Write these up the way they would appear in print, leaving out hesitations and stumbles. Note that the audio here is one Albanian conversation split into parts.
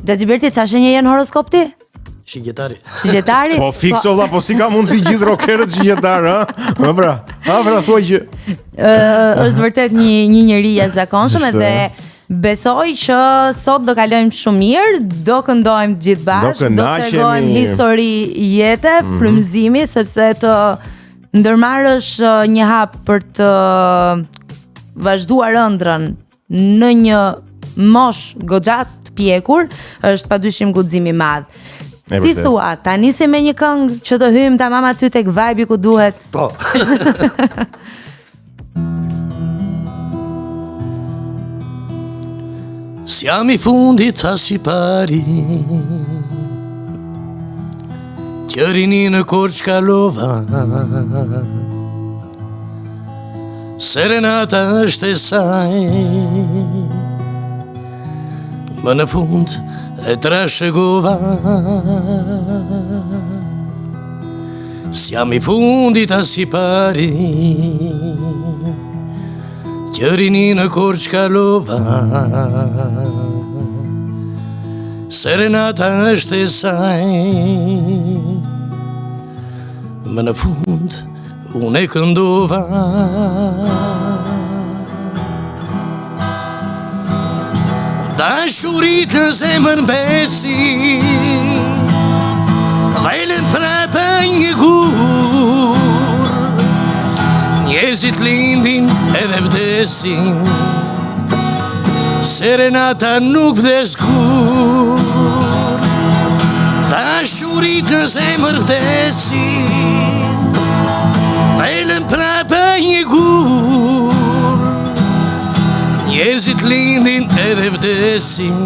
Gjaxhiberti, çfarë shenje janë horoskop ti? Shigjetari. Shigjetari? Po fikso valla, po si ka mundsi gjithë rockerët shigjetar, ha? Pra, thuaj që është vërtet një njerëz i jashtëzakonshëm edhe besoj që sot do kalojmë shumë mirë, do këndojmë gjithë bashkë, do tregojmë histori jete, frymëzimi, sepse të ndërmarrësh një hap për të vazhduar ëndrrën në një mosh goxha të pjekur është padyshim guxim i madh. Si thua, ta nisim me një këngë që të hyjmë tamam aty tek vibe ku duhet? Po. Siamo i fundit as i pari, Qërini në Korç kalova, serenata është e saj, më në fund e trashëgova. Siamo i fundit as i pari, Qërini në Korç kalova, serenata është e saj, më në fund unë e këndova. Dashurit në zemër besi, vajlën prapë një gur, njerëzit lindin edhe vdesin, serenata nuk vdes kur. Dashurit në zemër vdesin, vajlën prapë një gur, njerëzit lindin edhe vdesin,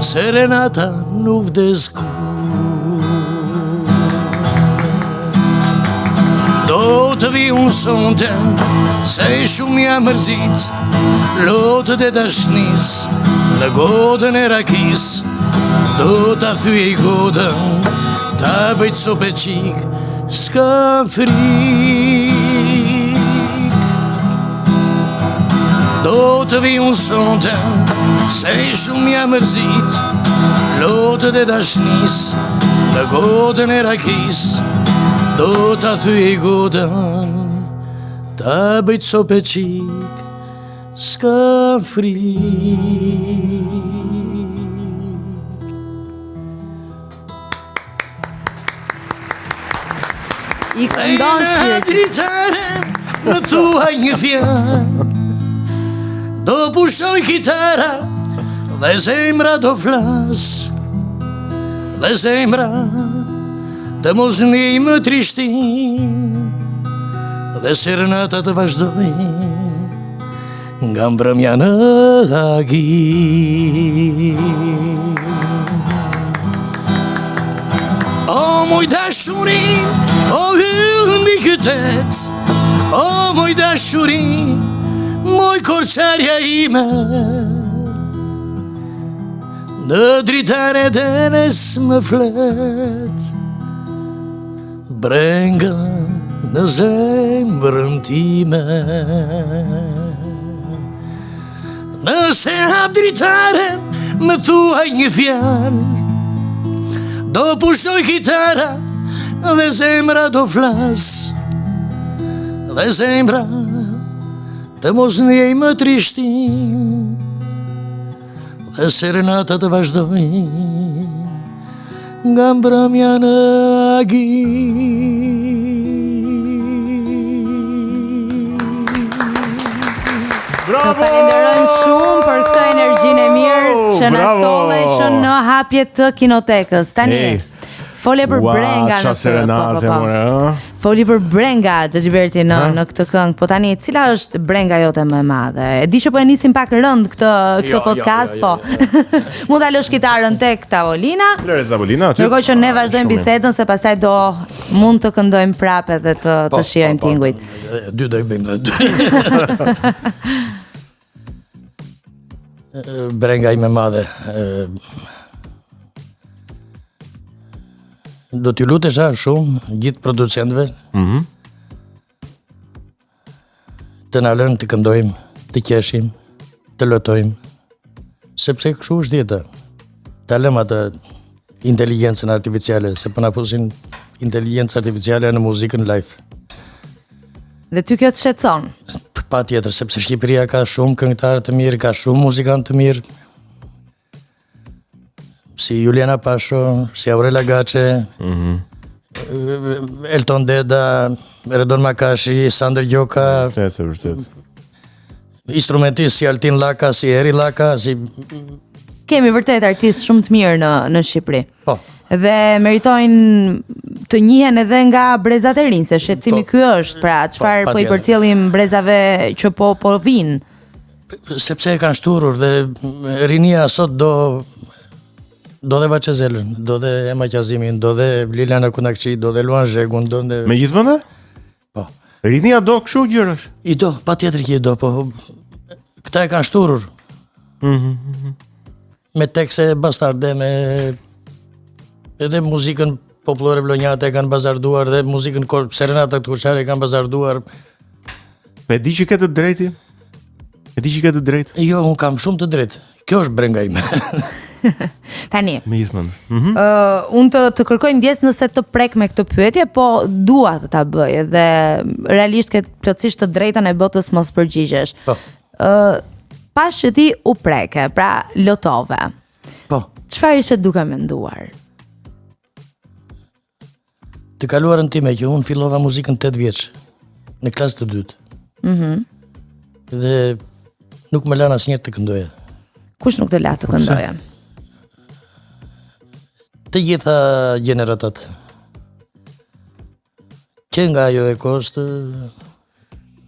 serenata nuk vdes kur. Do të vi unë sonten, se shumë ja mërzit, lotët e dashnis, në godën e rakis, do t'a thyej godën, ta bëjt sope qik, s'ka frik. Do të vi unë sonten, se shumë ja mërzit, lotët e dashnis, në godën e rakis, do t'a thyej godën, ta bëjt sope qik, s'ka frik. I këndon shpirti. Dritare, më thuaj një fjalë, do pushoj kitara, dhe zemra do flas, dhe zemra të mos njej më trishtin, dhe serenata të vazhdoj nga mbrëmja në agim. O moj dashurin, o hyll mbi qytet, o moj dashurin, moj korçarja ime, në dritare denes më flet, brenga në zemrën time. Nëse hap dritare, më thuaj një fjalë, do pushoj kitara, dhe zemra do flas, dhe zemra të mos njej më trishtin, dhe serenata të vazhdoj nga mbrëmja në agim. Të falenderojmë shumë për këtë energjinë e mirë që na solle që në hapjet të kinotekës. Tani fole për Brenga në Foli për Brenga, Gjaxhiberti në këtë këngë. Po tani, cila është Brenga jote më e madhe? E di që po e nisim pak rënd këtë podcast, po. Mund ta lësh kitarën tek tavolina. Ndërkohë që ne vazhdojmë bisedën, se pastaj do mund të këndojmë prapë edhe të shijojmë tingujt. Dy do i bëjmë dhe dy. Brenga ime madhe. Do t'ju lutesha shumë gjithë producentëve të na lënë të këndojmë, të qeshim, të lotojmë, sepse kështu është jeta. Ta lëm atë inteligjencën artificiale, se po na fusin inteligjencë artificiale në muzikën live. Dhe ty kjo të shqetëson? Pa tjetër, sepse Shqipëria ka shumë këngëtarë të mirë, ka shumë muzikantë të mirë, si Juliana Pasho, si Aurela Gaçe, Elton Deda, Redon Makashi, Sander Gjoka, Vërtet. instrumentist si Altin Laka, si Eri Laka, si... Kemi vërtet artistë shumë të mirë në Shqipëri. Po. Dhe meritojnë të njihen edhe nga brezat e rinj, se shqetësimi ky është, pra çfarë po i përcjellim brezave që po vinë. Sepse e kanë shturur dhe rinia sot do dhe Vaçezelën, do dhe Ema Qazimin, do dhe Liliana Kunakçi, do dhe Luan Zhegun, do dhe... Me gjithmonë? Po. Rinia do kështu gjërash? I do, pa tjetër që i do, po këta e kanë shturur. Me tekste bastarde, me edhe muzikën popullore vlonjate e kanë bazarduar, dhe muzikën serenata të Koçare e kanë bazarduar. E di që ke të drejti? Jo, unë kam shumë të drejtë. Kjo është brenga ime. Tani. Me gjithmonë. Unë të kërkoj ndjes nëse të prek me këtë pyetje, po dua të ta bëj dhe realisht ke plotësisht të drejtën e botës mos përgjigjesh. Po. Pas që ti u preke, pra lotove. Po. Çfarë ishe duke menduar? Të kaluarën time që unë fillova muzikën 8 vjeç, në klasë të dytë. Dhe nuk më lanë asnjëherë të këndoja. Kush nuk të la të këndoja? Të gjitha gjeneratat. Që nga ajo e kostë...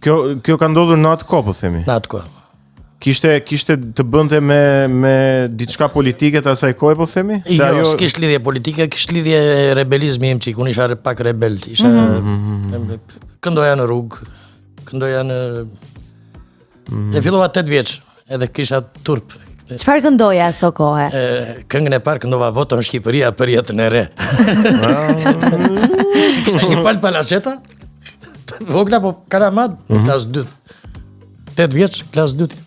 Kjo ka ndodhur në atë kohë, po themi. Në atë kohë. Kishte të bënte me diçka politike të asaj kohe, po themi? Jo, s'kish lidhje politike, kish lidhje rebelizmi im qik, unë isha pak rebel, isha... Këndoja në rrugë, këndoja në... E fillova 8 vjeç, edhe kisha turp. Çfarë këndoja aso kohë? Këngën e parë këndova Voton Shqipëria për jetën e re. Kisha një palë palaceta, vogla, po karamat, në klasë 2. 8 vjeç, klasë 2.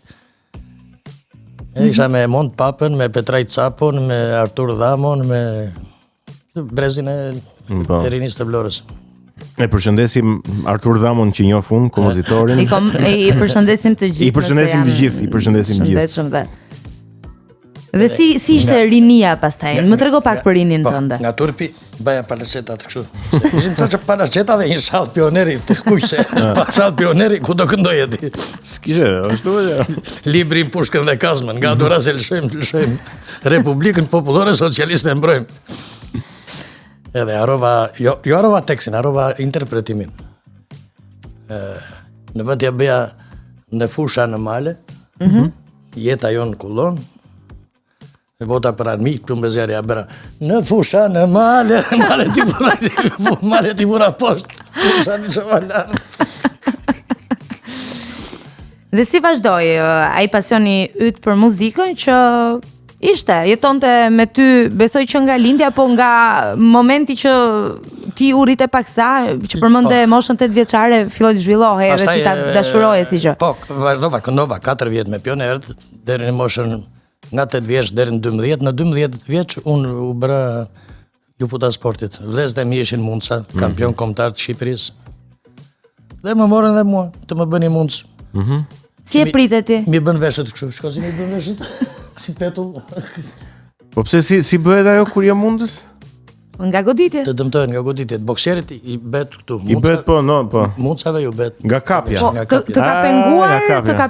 Isha me Mont Papën, me Petraj Capon, me Artur Dhamon, me brezin e rinis të Vlorës. E përshëndesim Artur Dhamon që njoh unë, kompozitorin. I përshëndesim të gjithë. I përshëndesim të gjithë. Dhe si ishte rinia pastaj? Më trego pak për rinin tënde. Nga turpi baja palacetat kështu. Ishim sa që palaceta dhe një shall pioneri të kujse. Pa shall pioneri ku do këndoje ti. S'kishe, ashtu e. Librin Pushkën dhe Kazmën, nga dora se lëshojmë Republikën Popullore Socialiste mbrojmë. Edhe harova, jo harova tekstin, harova interpretimin. Në vend ja bëja në fusha në male, jeta jonë kullon, e vota për armik, për mbezjarja bëra, në fusha në male, male t'i vura poshtë, fusha t'i shovalarë. Dhe si vazhdoj, ai pasioni yt për muzikën që ishte, jetonte me ty, besoj që nga lindja, po nga momenti që ti u rrite paksa, që përmende moshën 8 vjeçare, filloi të zhvillohej edhe ti ta dashuroje si gjë. Po, vazhdova, këndova 4 vjet me pionerët, deri në moshën nga 8 vjeç deri në 12, në 12 vjeç unë u bëra juputa sportit. Vlezët e mi ishin mundsa, kampion kombëtar të Shqipërisë. Dhe më morën dhe mua, të më bëni mundës. Si e pritet ti? Mi bën veshët kështu, shko si mi bën veshët, si petull. Po pse si bëhet ajo kur je mundës? Nga goditje. Të dëmtojnë nga goditjet. Bokserit i bet këtu. I bet po. Mundsave ju bet. Nga kapja. Po, të ka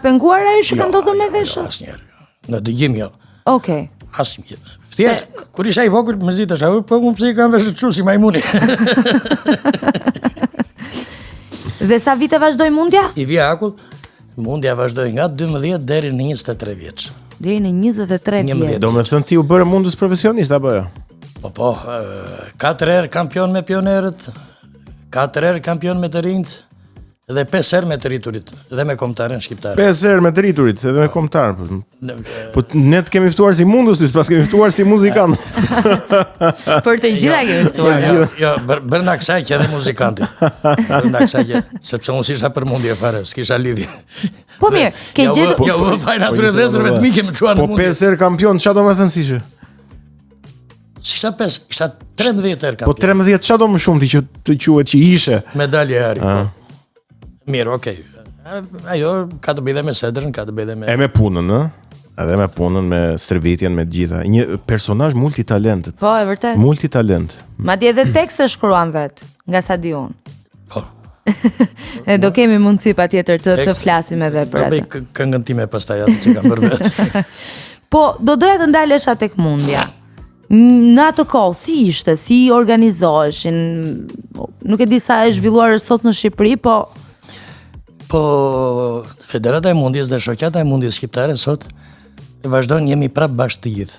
penguar ajo që ka ndodhur me veshët? Asnjëherë. Në dëgjim jo. Okej. Asnjëherë. Thjesht, kur isha i vogël, më zitesh, po unë pse i kam veshët kështu si majmuni. Dhe sa vite vazhdoi mundja? I vija akull, mundja vazhdoi nga 12 deri në 23 vjeç. Deri në 23 vjeç. Do me thënë ti u bërë mundës profesionist, apo jo? Po, 4 herë kampion me pionerët, 4 herë kampion me të rinjt, Dhe 5 herë me të rriturit, dhe me kombëtarën shqiptare. 5 herë me të rriturit, edhe me kombëtar. Po ne të kemi ftuar si mundus, pas kemi ftuar si muzikant. Për të gjitha kemi ftuar. Jo, bërna kësaj që edhe muzikanti. Bërna kësaj që, sepse unë s'isha për mundje fare, s'kisha lidhje. Po mirë, ke gjetur... Jo, fajnë atyre vëllezërve të mi kemi çuar në Po mundje. 5 herë kampion, çfarë do të thënë si që? S'isha 5, isha 13 herë kampion. Po 13 çfarë do më shumë ti që të quhet që ishe? Medalje e ari. Mirë, okej. Ajo ka të bëjë dhe me sedrën, ka të bëjë dhe me... E me punën, ë? Edhe me punën, me stërvitjen, me gjitha. Një personazh multitalent. Po, e vërtet. Multitalent. Madje edhe tekste shkruan vet, nga sa di unë. Po. Ne do kemi mundësi patjetër të flasim edhe për atë. Do bëj këngën time pastaj atë që kam bërë vetë. Po, do doja të ndalesha tek mundja. Në atë kohë, si ishte, si organizoheshin, nuk e di sa e zhvilluar sot në Shqipëri, Po, Federata e Mundjes dhe Shoqata e Mundjes Shqiptare sot vazhdojnë jemi prapë bashkë të gjithë.